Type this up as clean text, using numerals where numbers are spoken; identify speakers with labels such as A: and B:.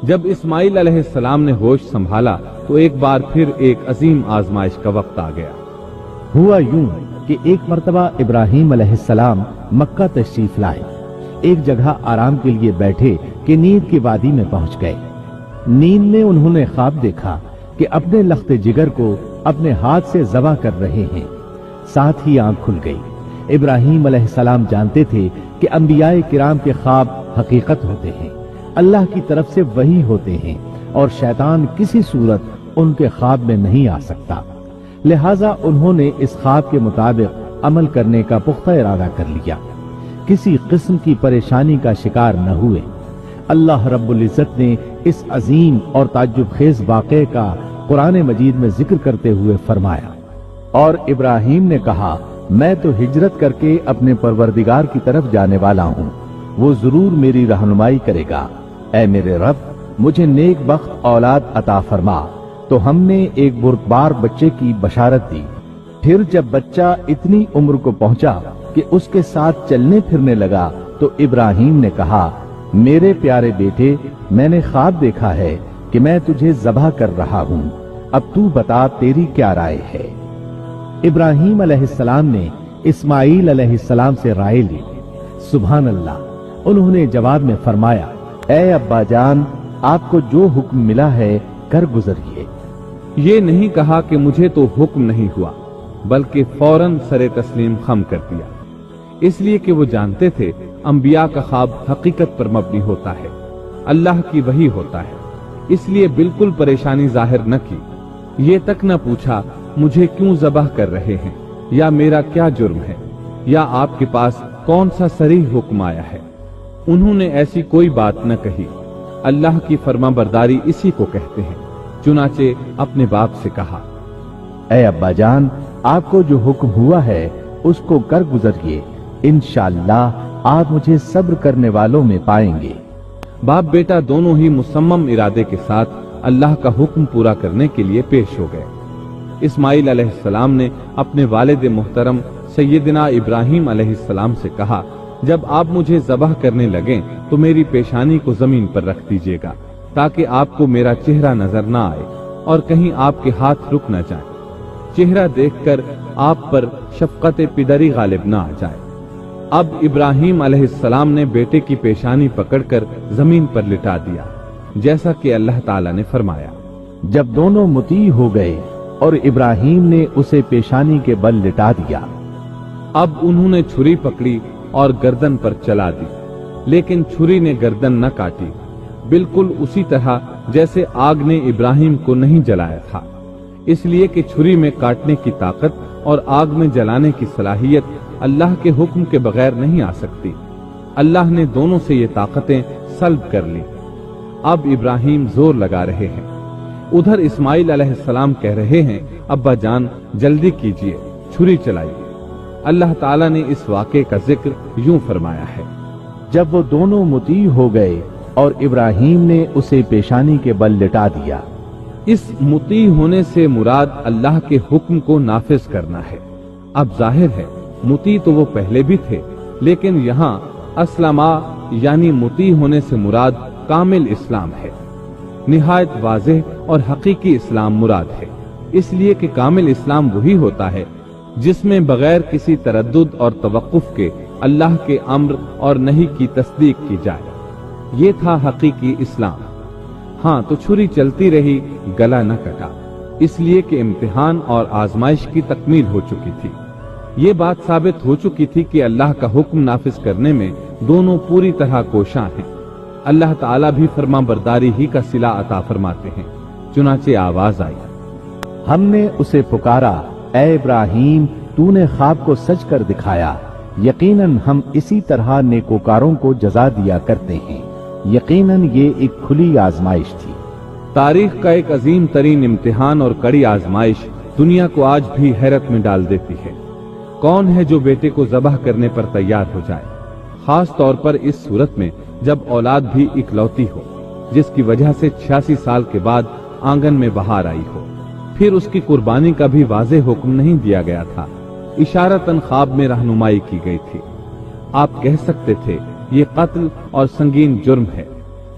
A: جب اسماعیل علیہ السلام نے ہوش سنبھالا تو ایک بار پھر ایک عظیم آزمائش کا وقت آ گیا۔
B: ہوا یوں کہ ایک مرتبہ ابراہیم علیہ السلام مکہ تشریف لائے۔ ایک جگہ آرام کے لیے بیٹھے کہ نیند کی وادی میں پہنچ گئے۔ نیند میں انہوں نے خواب دیکھا کہ اپنے لخت جگر کو اپنے ہاتھ سے ذبح کر رہے ہیں۔ ساتھ ہی آنکھ کھل گئی۔ ابراہیم علیہ السلام جانتے تھے کہ انبیاء کرام کے خواب حقیقت ہوتے ہیں، اللہ کی طرف سے وحی ہوتے ہیں، اور شیطان کسی صورت ان کے خواب میں نہیں آ سکتا۔ لہٰذا انہوں نے اس خواب کے مطابق عمل کرنے کا پختہ ارادہ کر لیا۔ کسی قسم کی پریشانی کا شکار نہ ہوئے۔ اللہ رب العزت نے اس عظیم اور تعجب خیز واقعے کا قرآن مجید میں ذکر کرتے ہوئے فرمایا، اور ابراہیم نے کہا میں تو ہجرت کر کے اپنے پروردگار کی طرف جانے والا ہوں، وہ ضرور میری رہنمائی کرے گا۔ اے میرے رب، مجھے نیک بخت اولاد عطا فرما۔ تو ہم نے ایک بردبار بچے کی بشارت دی۔ پھر جب بچہ اتنی عمر کو پہنچا کہ اس کے ساتھ چلنے پھرنے لگا تو ابراہیم نے کہا میرے پیارے بیٹے، میں نے خواب دیکھا ہے کہ میں تجھے ذبح کر رہا ہوں، اب تو بتا تیری کیا رائے ہے؟ ابراہیم علیہ السلام نے اسماعیل علیہ السلام سے رائے لی۔ سبحان اللہ، انہوں نے جواب میں فرمایا اے ابا جان، آپ کو جو حکم ملا ہے کر گزریے۔
A: یہ نہیں کہا کہ مجھے تو حکم نہیں ہوا، بلکہ فوراً سر تسلیم خم کر دیا، اس لیے کہ وہ جانتے تھے انبیاء کا خواب حقیقت پر مبنی ہوتا ہے، اللہ کی وحی ہوتا ہے، اس لیے بالکل پریشانی ظاہر نہ کی۔ یہ تک نہ پوچھا مجھے کیوں ذبح کر رہے ہیں، یا میرا کیا جرم ہے، یا آپ کے پاس کون سا صریح حکم آیا ہے۔ انہوں نے ایسی کوئی بات نہ کہی۔ اللہ کی فرما برداری اسی کو کہتے ہیں۔ چنانچہ اپنے باپ سے کہا
B: اے ابا جان، آپ کو جو حکم ہوا ہے اس کو کر گزریے، انشاءاللہ آپ مجھے صبر کرنے والوں میں پائیں گے۔
A: باپ بیٹا دونوں ہی مصمم ارادے کے ساتھ اللہ کا حکم پورا کرنے کے لیے پیش ہو گئے۔ اسماعیل علیہ السلام نے اپنے والد محترم سیدنا ابراہیم علیہ السلام سے کہا جب آپ مجھے ذبح کرنے لگیں تو میری پیشانی کو زمین پر رکھ دیجیے گا تاکہ آپ کو میرا چہرہ نظر نہ آئے اور کہیں آپ کے ہاتھ رک نہ جائیں، چہرہ دیکھ کر آپ پر شفقت پدری غالب نہ آ جائے۔ اب ابراہیم علیہ السلام نے بیٹے کی پیشانی پکڑ کر زمین پر لٹا دیا، جیسا کہ اللہ تعالیٰ نے فرمایا۔
B: جب دونوں مطیع ہو گئے اور ابراہیم نے اسے پیشانی کے بل لٹا دیا،
A: اب انہوں نے چھری پکڑی اور گردن پر چلا دی، لیکن چھری نے گردن نہ کاٹی، بالکل اسی طرح جیسے آگ نے ابراہیم کو نہیں جلایا تھا، اس لیے کہ چھری میں کاٹنے کی طاقت اور آگ میں جلانے کی صلاحیت اللہ کے حکم کے بغیر نہیں آ سکتی۔ اللہ نے دونوں سے یہ طاقتیں سلب کر لی۔ اب ابراہیم زور لگا رہے ہیں، ادھر اسماعیل علیہ السلام کہہ رہے ہیں ابا جان جلدی کیجئے، چھری چلائیے۔ اللہ تعالیٰ نے اس واقعے کا ذکر یوں فرمایا ہے،
B: جب وہ دونوں مطیع ہو گئے اور ابراہیم نے اسے پیشانی کے بل لٹا دیا۔
A: اس مطیع ہونے سے مراد اللہ کے حکم کو نافذ کرنا ہے۔ اب ظاہر ہے مطیع تو وہ پہلے بھی تھے، لیکن یہاں اسلما یعنی مطیع ہونے سے مراد کامل اسلام ہے، نہایت واضح اور حقیقی اسلام مراد ہے، اس لیے کہ کامل اسلام وہی ہوتا ہے جس میں بغیر کسی تردد اور توقف کے اللہ کے امر اور نہی کی تصدیق کی جائے، یہ تھا حقیقی اسلام۔ ہاں تو چھری چلتی رہی، گلا نہ کٹا، اس لیے کہ امتحان اور آزمائش کی تکمیل ہو چکی تھی۔ یہ بات ثابت ہو چکی تھی کہ اللہ کا حکم نافذ کرنے میں دونوں پوری طرح کوشاں ہیں۔ اللہ تعالیٰ بھی فرما برداری ہی کا صلہ عطا فرماتے ہیں۔ چنانچہ آواز آئی،
B: ہم نے اسے پکارا اے ابراہیم، تو نے خواب کو سچ کر دکھایا، یقیناً ہم اسی طرح نیکوکاروں کو جزا دیا کرتے ہیں۔ یقیناً یہ ایک کھلی آزمائش تھی۔
A: تاریخ کا ایک عظیم ترین امتحان اور کڑی آزمائش دنیا کو آج بھی حیرت میں ڈال دیتی ہے۔ کون ہے جو بیٹے کو ذبح کرنے پر تیار ہو جائے، خاص طور پر اس صورت میں جب اولاد بھی اکلوتی ہو، جس کی وجہ سے 86 سال کے بعد آنگن میں بہار آئی ہو۔ پھر اس کی قربانی کا بھی واضح حکم نہیں دیا گیا تھا، اشارتاً خواب میں رہنمائی کی گئی تھی۔ آپ کہہ سکتے تھے یہ قتل اور سنگین جرم ہے،